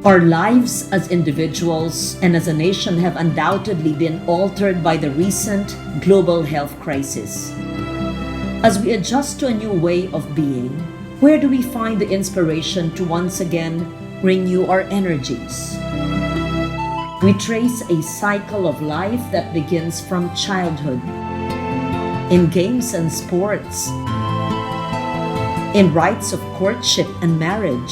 Our lives as individuals and as a nation have undoubtedly been altered by the recent global health crisis. As we adjust to a new way of being, where do we find the inspiration to once again renew our energies? We trace a cycle of life that begins from childhood, in games and sports, in rites of courtship and marriage,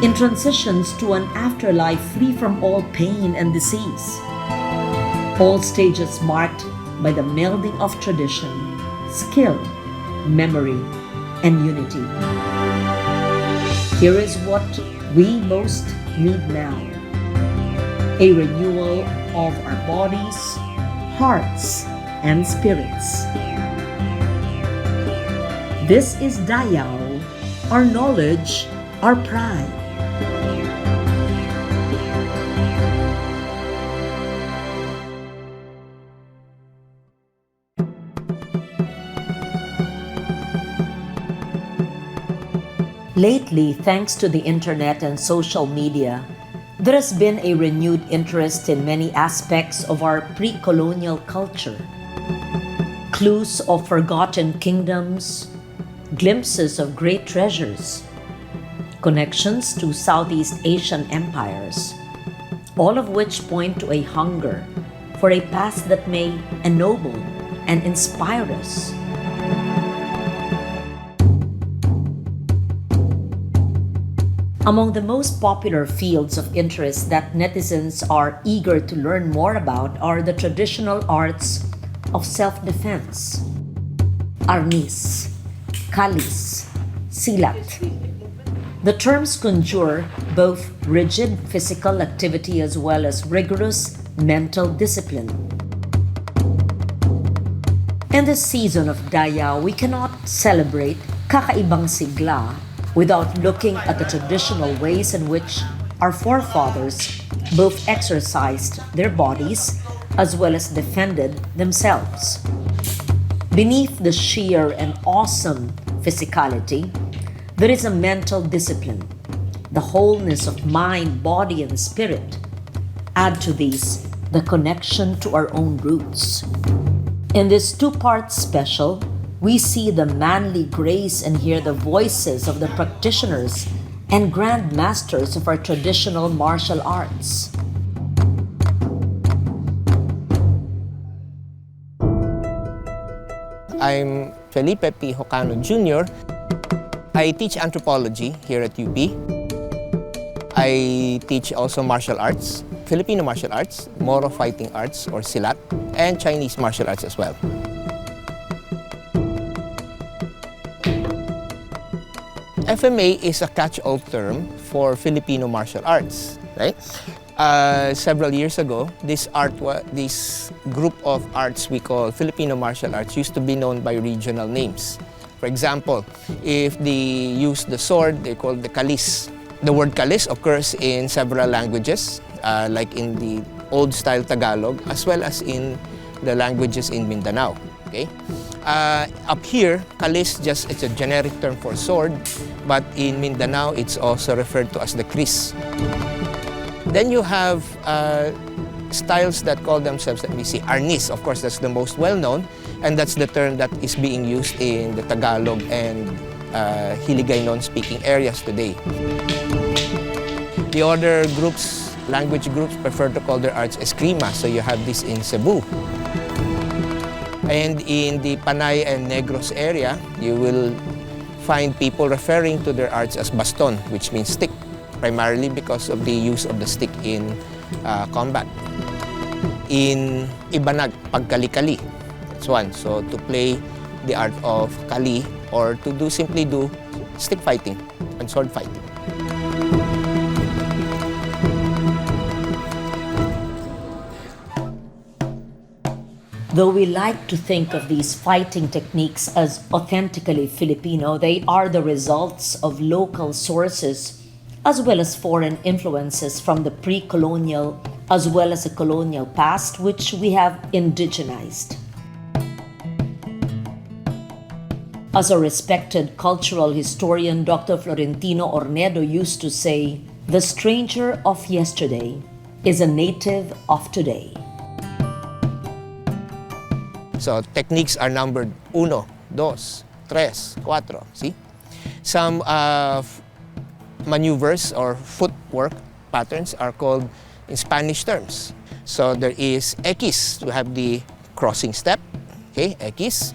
in transitions to an afterlife free from all pain and disease. All stages marked by the melding of tradition, skill, memory, and unity. Here is what we most need now: a renewal of our bodies, hearts, and spirits. This is Dayaw, our knowledge, our pride. Lately, thanks to the internet and social media, there has been a renewed interest in many aspects of our pre-colonial culture. Clues of forgotten kingdoms, glimpses of great treasures, connections to Southeast Asian empires, all of which point to a hunger for a past that may ennoble and inspire us. Among the most popular fields of interest that netizens are eager to learn more about are the traditional arts of self-defense: arnis, kalis, silat. The terms conjure both rigid physical activity as well as rigorous mental discipline. In this season of Dayaw, we cannot celebrate Kakaibang Sigla without looking at the traditional ways in which our forefathers both exercised their bodies as well as defended themselves. Beneath the sheer and awesome physicality, there is a mental discipline, the wholeness of mind, body, and spirit. Add to these the connection to our own roots. In this two-part special, we see the manly grace and hear the voices of the practitioners and grand masters of our traditional martial arts. I'm Felipe P. Jocano Jr. I teach anthropology here at UP. I teach also martial arts, Filipino martial arts, Moro fighting arts or silat, and Chinese martial arts as well. FMA is a catch-all term for Filipino martial arts, right? Several years ago, this group of arts we call Filipino martial arts used to be known by regional names. For example, if they use the sword, they call the kalis. The word kalis occurs in several languages, like in the old-style Tagalog, as well as in the languages in Mindanao. Okay? Up here, kalis it's a generic term for sword, but in Mindanao, it's also referred to as the kris. Then you have styles that call themselves, let me see, arnis. Of course, that's the most well-known, and that's the term that is being used in the Tagalog and Hiligaynon-speaking areas today. The other groups, language groups, prefer to call their arts eskrima, so you have this in Cebu. And in the Panay and Negros area, you will find people referring to their arts as baston, which means stick, primarily because of the use of the stick in combat. In Ibanag, pagkali-kali, that's one. So to play the art of kali or to simply do stick fighting and sword fighting. Though we like to think of these fighting techniques as authentically Filipino, they are the results of local sources as well as foreign influences from the pre-colonial as well as the colonial past, which we have indigenized. As a respected cultural historian, Dr. Florentino Ornedo used to say, The stranger of yesterday is a native of today. So techniques are numbered 1, 2, 3, 4. See? Some maneuvers or footwork patterns are called in Spanish terms. So there is X to have the crossing step, okay, X.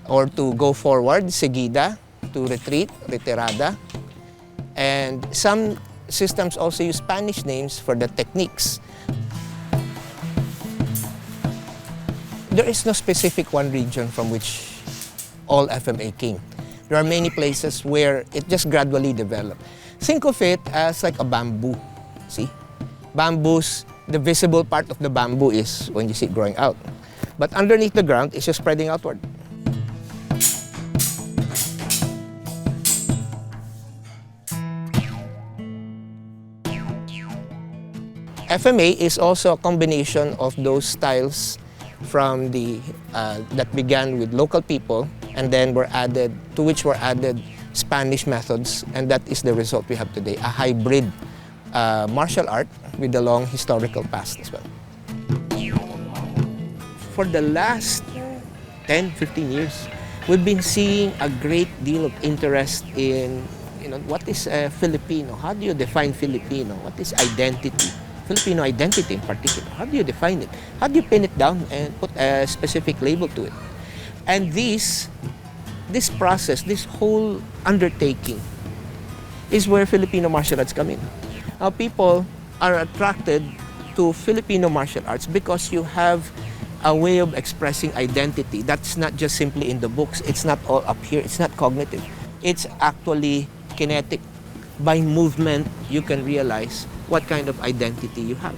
Or to go forward, seguida. To retreat, retirada. And some systems also use Spanish names for the techniques. There is no specific one region from which all FMA came. There are many places where it just gradually developed. Think of it as like a bamboo, see? Bamboos, the visible part of the bamboo is when you see it growing out. But underneath the ground, it's just spreading outward. FMA is also a combination of those styles from the that began with local people and then were added, to which were added Spanish methods, and that is the result we have today, a hybrid martial art with a long historical past as well. For the last 10, 15 years, we've been seeing a great deal of interest in, what is Filipino? How do you define Filipino? What is identity? Filipino identity in particular. How do you define it? How do you pin it down and put a specific label to it? And this process, this whole undertaking is where Filipino martial arts come in. Now, people are attracted to Filipino martial arts because you have a way of expressing identity that's not just simply in the books. It's not all up here. It's not cognitive. It's actually kinetic. By movement, you can realize what kind of identity you have.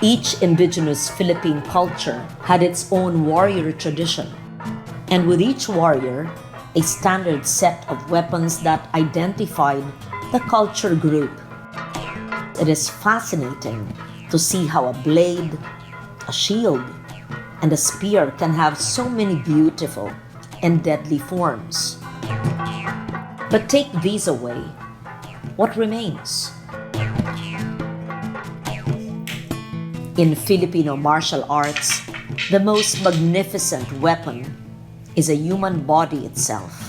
Each indigenous Philippine culture had its own warrior tradition, and with each warrior, a standard set of weapons that identified the culture group. It is fascinating to see how a blade, a shield, and a spear can have so many beautiful and deadly forms. But take these away, what remains? In Filipino martial arts, the most magnificent weapon is a human body itself.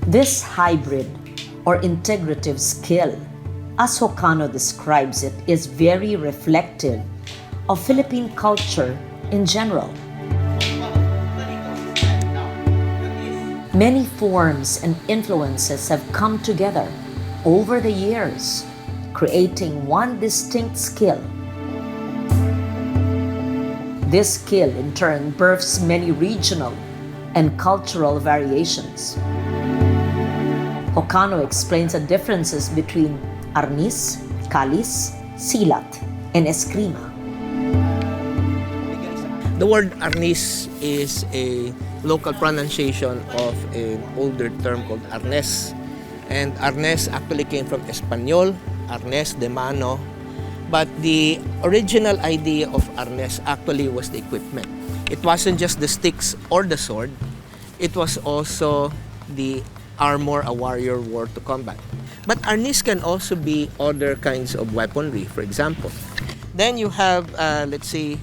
This hybrid or integrative skill, as Hokano describes it, is very reflective of Philippine culture in general. Many forms and influences have come together over the years, creating one distinct skill. This skill in turn births many regional and cultural variations. Hokano explains the differences between arnis, kalis, silat, and eskrima. The word arnis is a local pronunciation of an older term called arnes. And arnes actually came from Espanol, arnes de mano. But the original idea of arnes actually was the equipment. It wasn't just the sticks or the sword, it was also the armor a warrior wore to combat. But arnis can also be other kinds of weaponry, for example. Then you have, let's say,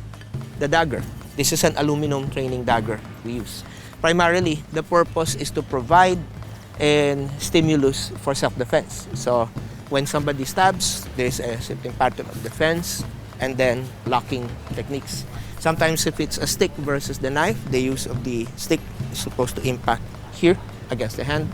the dagger. This is an aluminum training dagger we use. Primarily, the purpose is to provide a stimulus for self-defense. So when somebody stabs, there's a certain pattern of defense and then locking techniques. Sometimes if it's a stick versus the knife, the use of the stick is supposed to impact here against the hand.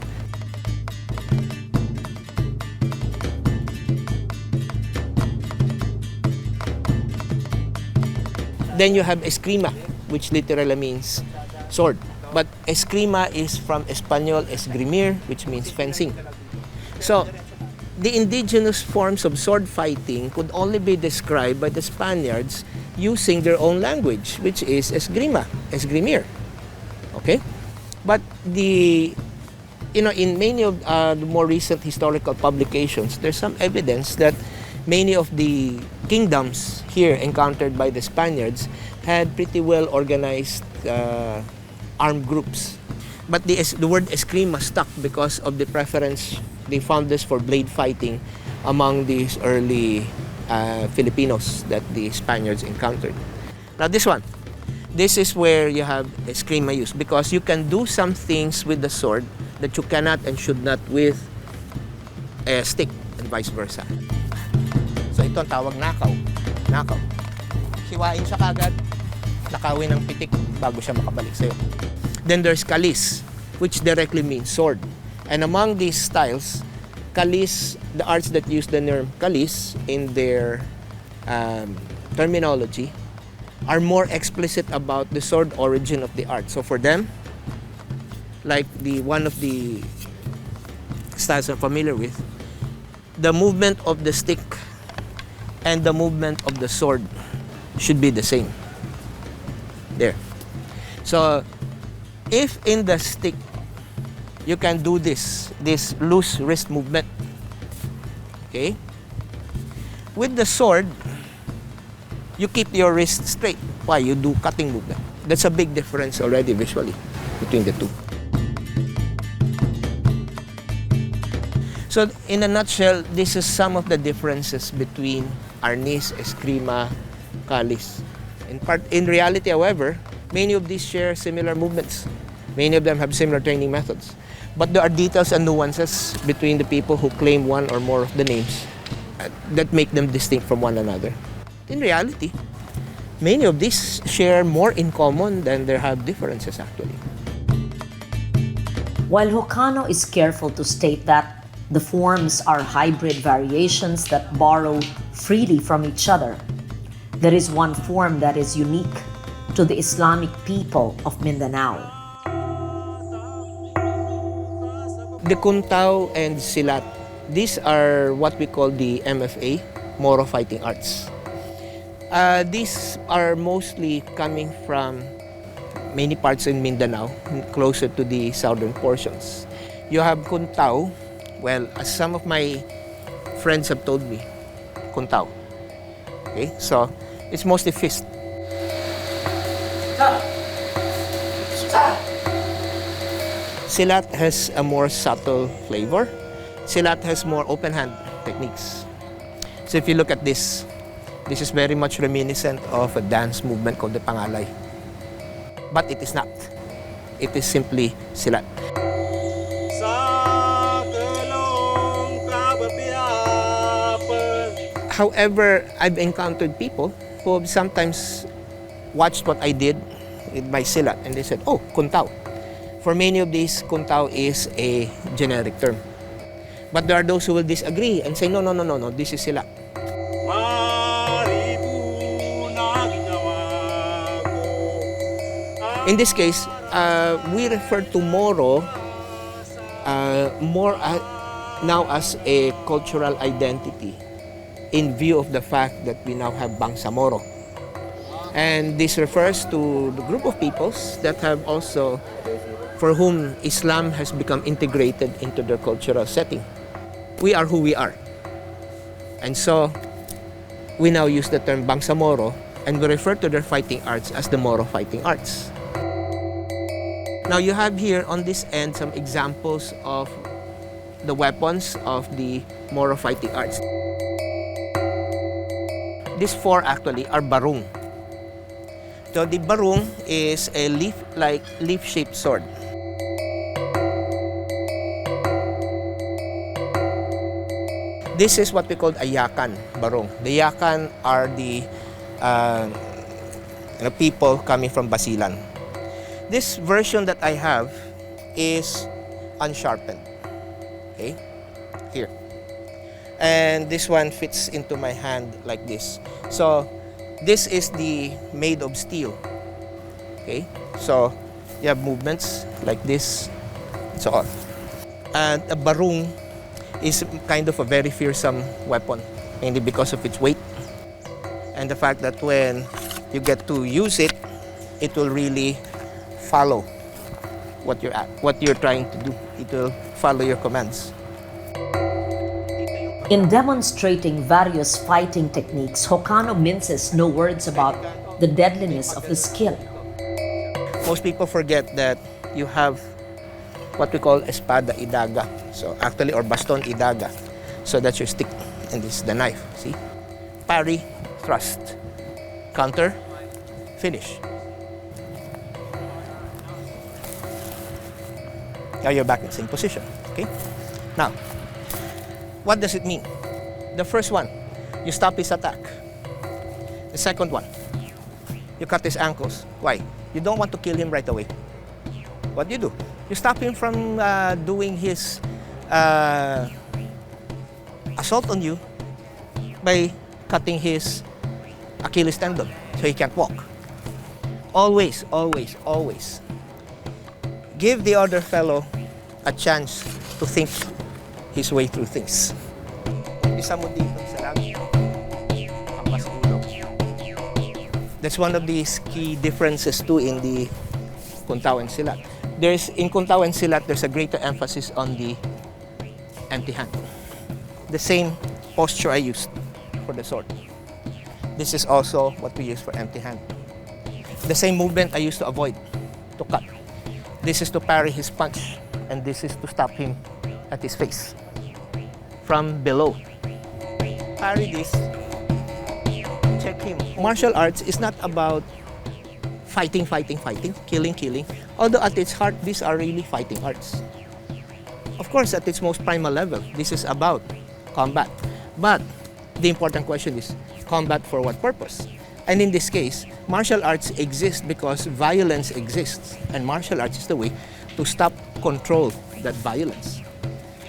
Then you have eskrima, which literally means sword. But eskrima is from Espanol esgrimir, which means fencing. So, the indigenous forms of sword fighting could only be described by the Spaniards using their own language, which is esgrima, esgrimir. Okay? But in many of the more recent historical publications, there's some evidence that many of the kingdoms here encountered by the Spaniards had pretty well organized armed groups. But the word eskrima stuck because of the preference they found this for blade fighting among these early Filipinos that the Spaniards encountered. Now this one, this is where you have eskrima used because you can do some things with the sword that you cannot and should not with a stick and vice versa. So ito ang tawag nakaw. Nakaw. Hiwain siya kagad, nakawin ng pitik bago siya makabalik sa'yo. Then there's kalis, which directly means sword. And among these styles, kalis, the arts that use the term kalis in their terminology are more explicit about the sword origin of the art. So for them, like one of the styles I'm familiar with, the movement of the stick and the movement of the sword should be the same. There. So if in the stick you can do this loose wrist movement, okay? With the sword, you keep your wrist straight. Why? You do cutting movement. That's a big difference already visually between the two. So in a nutshell, this is some of the differences between arnis, eskrima, kalis. In reality, however, many of these share similar movements. Many of them have similar training methods. But there are details and nuances between the people who claim one or more of the names that make them distinct from one another. In reality, many of these share more in common than they have differences actually. While Hokano is careful to state that the forms are hybrid variations that borrow freely from each other, there is one form that is unique to the Islamic people of Mindanao. The Kuntao and Silat, these are what we call the MFA, Moro Fighting Arts. These are mostly coming from many parts in Mindanao, closer to the southern portions. You have Kuntao, well, as some of my friends have told me, Kuntao. Okay, so it's mostly fist. Silat has a more subtle flavor. Silat has more open hand techniques. So if you look at this is very much reminiscent of a dance movement called the Pangalay. But it is not. It is simply silat. However, I've encountered people who have sometimes watched what I did with my silat and they said, oh, Kuntao. For many of these, Kuntao is a generic term. But there are those who will disagree and say, no, this is silat. In this case, we refer to Moro now as a cultural identity in view of the fact that we now have Bangsamoro. And this refers to the group of peoples that have also, for whom Islam has become integrated into their cultural setting. We are who we are. And so, we now use the term Bangsamoro and we refer to their fighting arts as the Moro fighting arts. Now you have here on this end some examples of the weapons of the Moro fighting arts. These four actually are barung. So the barung is a leaf-shaped sword. This is what we call a yakan, barong. The yakan are the people coming from Basilan. This version that I have is unsharpened. Okay, here. And this one fits into my hand like this. So this is the made of steel. Okay, so You have movements like this, and so on. And a barong is kind of a very fearsome weapon, mainly because of its weight and the fact that when you get to use it, it will really follow what you're trying to do. It will follow your commands. In demonstrating various fighting techniques, Hokano minces no words about the deadliness of the skill. Most people forget that you have what we call espada idaga. So actually, or baston idaga. So that's your stick, and this is the knife. See? Parry, thrust, counter, finish. Now you're back in the same position. Okay? Now, what does it mean? The first one, you stop his attack. The second one, you cut his ankles. Why? You don't want to kill him right away. What do? You stop him from doing his assault on you by cutting his Achilles tendon so he can't walk. Always, always, always give the other fellow a chance to think his way through things. Isa mo dito sa labi. Hampas ulo. That's one of these key differences too in the Kuntaw and Silat. In Kuntaw and Silat, there's a greater emphasis on the empty hand. The same posture I used for the sword. This is also what we use for empty hand. The same movement I used to avoid, to cut. This is to parry his punch, and this is to stop him at his face from below. Parry this, check him. Martial arts is not about fighting, killing. Although at its heart, these are really fighting arts. Of course, at its most primal level, this is about combat. But the important question is, combat for what purpose? And in this case, martial arts exist because violence exists. And martial arts is the way to stop, control that violence.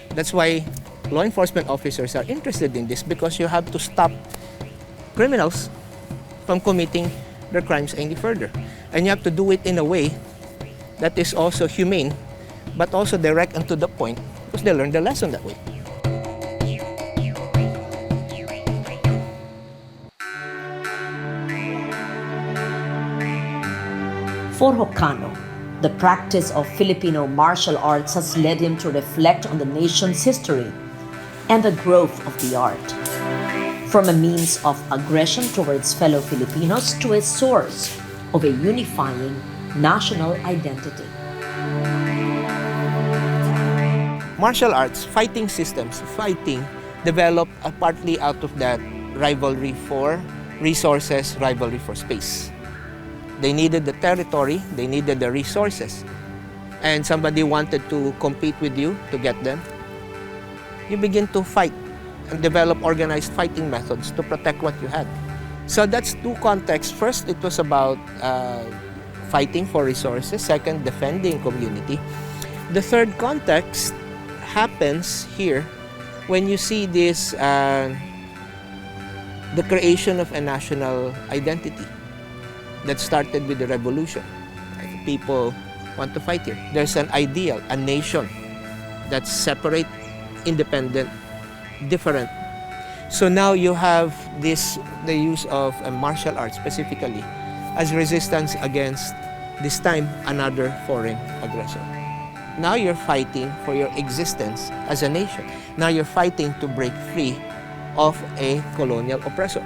That's why law enforcement officers are interested in this, because you have to stop criminals from committing their crimes any further. And you have to do it in a way that is also humane, but also direct and to the point, because they learn the lesson that way. For Hokano, the practice of Filipino martial arts has led him to reflect on the nation's history and the growth of the art. From a means of aggression towards fellow Filipinos to a source of a unifying national identity. Martial arts, fighting systems, developed partly out of that rivalry for resources, rivalry for space. They needed the territory, they needed the resources, and somebody wanted to compete with you to get them. You begin to fight and develop organized fighting methods to protect what you had. So that's two contexts. First, it was about fighting for resources. Second, defending community. The third context happens here when you see this, the creation of a national identity that started with the revolution. People want to fight here. There's an ideal, a nation that's separate, independent, different. So now you have the use of a martial arts specifically as resistance against, this time, another foreign aggressor. Now you're fighting for your existence as a nation. Now you're fighting to break free of a colonial oppressor.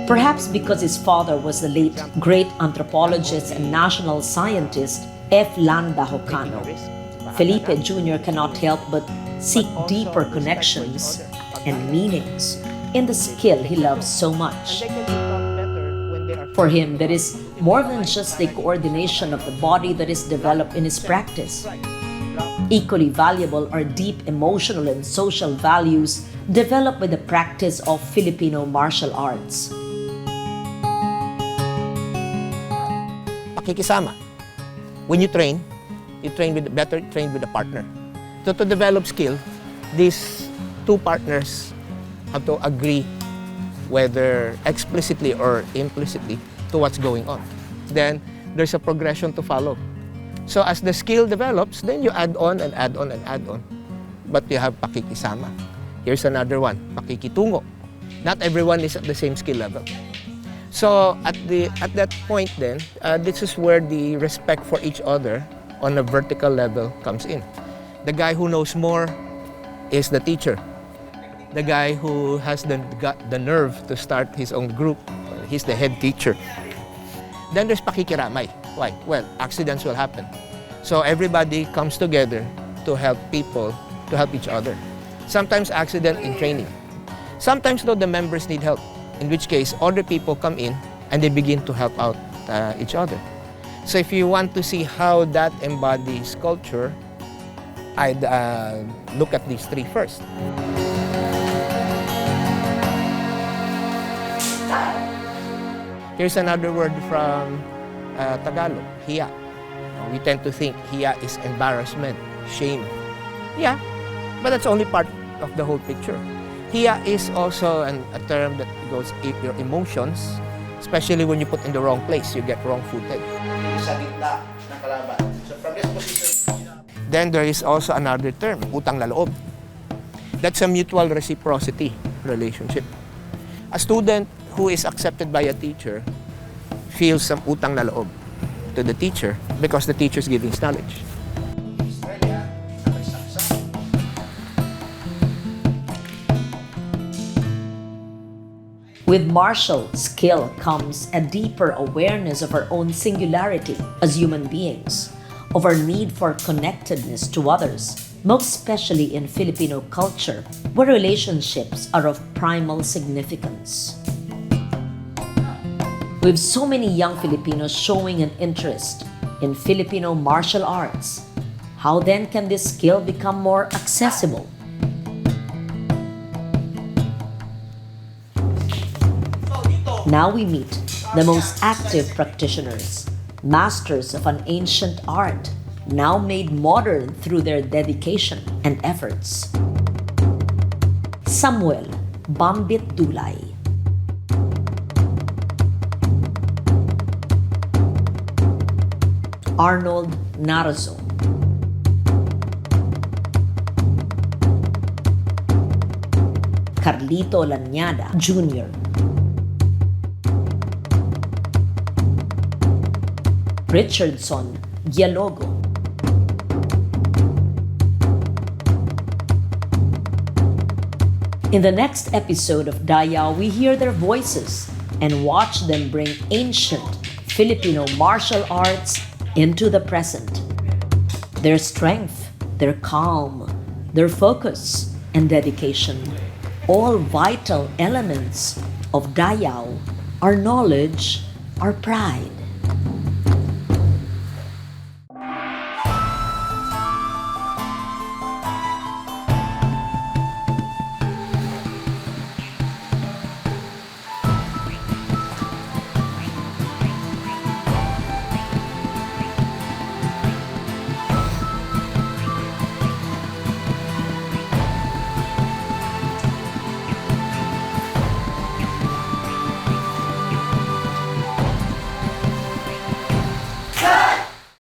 Perhaps because his father was the late great anthropologist and national scientist F. Landa Hokano, Felipe Jr. cannot help but seek deeper connections and meanings in the skill he loves so much. For him, that is more than just the coordination of the body that is developed in his practice. Equally valuable are deep emotional and social values developed by the practice of Filipino martial arts. Pakikisama. When you train better trained with a partner. So to develop skill, these two partners have to agree, whether explicitly or implicitly, to what's going on. Then there's a progression to follow. So as the skill develops, then you add on and add on and add on. But you have pakikisama. Here's another one, pakikitungo. Not everyone is at the same skill level. So at that point then, this is where the respect for each other on a vertical level comes in. The guy who knows more is the teacher. The guy who has the nerve to start his own group, he's the head teacher. Then there's pakikiramay. Why? Well, accidents will happen. So everybody comes together to help people, to help each other. Sometimes accident in training. Sometimes though the members need help, in which case other people come in and they begin to help out each other. So if you want to see how that embodies culture, I'd look at these three first. Here's another word from Tagalog, hiya. We tend to think hiya is embarrassment, shame. Yeah, but that's only part of the whole picture. Hiya is also a term that goes your emotions, especially when you put in the wrong place, you get wrong-footed. Sa gitna ng kalaban. So from this position, Then there is also another term, utang na loob. That's a mutual reciprocity relationship. A student who is accepted by a teacher feels some utang na loob to the teacher because the teacher is giving knowledge. Australia, nakisaksak. With martial skill comes a deeper awareness of our own singularity as human beings, of our need for connectedness to others, most especially in Filipino culture, where relationships are of primal significance. With so many young Filipinos showing an interest in Filipino martial arts, how then can this skill become more accessible? Now we meet the most active practitioners, masters of an ancient art, now made modern through their dedication and efforts. Samuel Bambit Dulay, Arnold Narazo, Carlito Lanyada Jr., Richardson Dialogo, in the next episode of Dayaw, we hear their voices and watch them bring ancient Filipino martial arts into the present. Their strength, their calm, their focus, and dedication, all vital elements of Dayaw, our knowledge, our pride.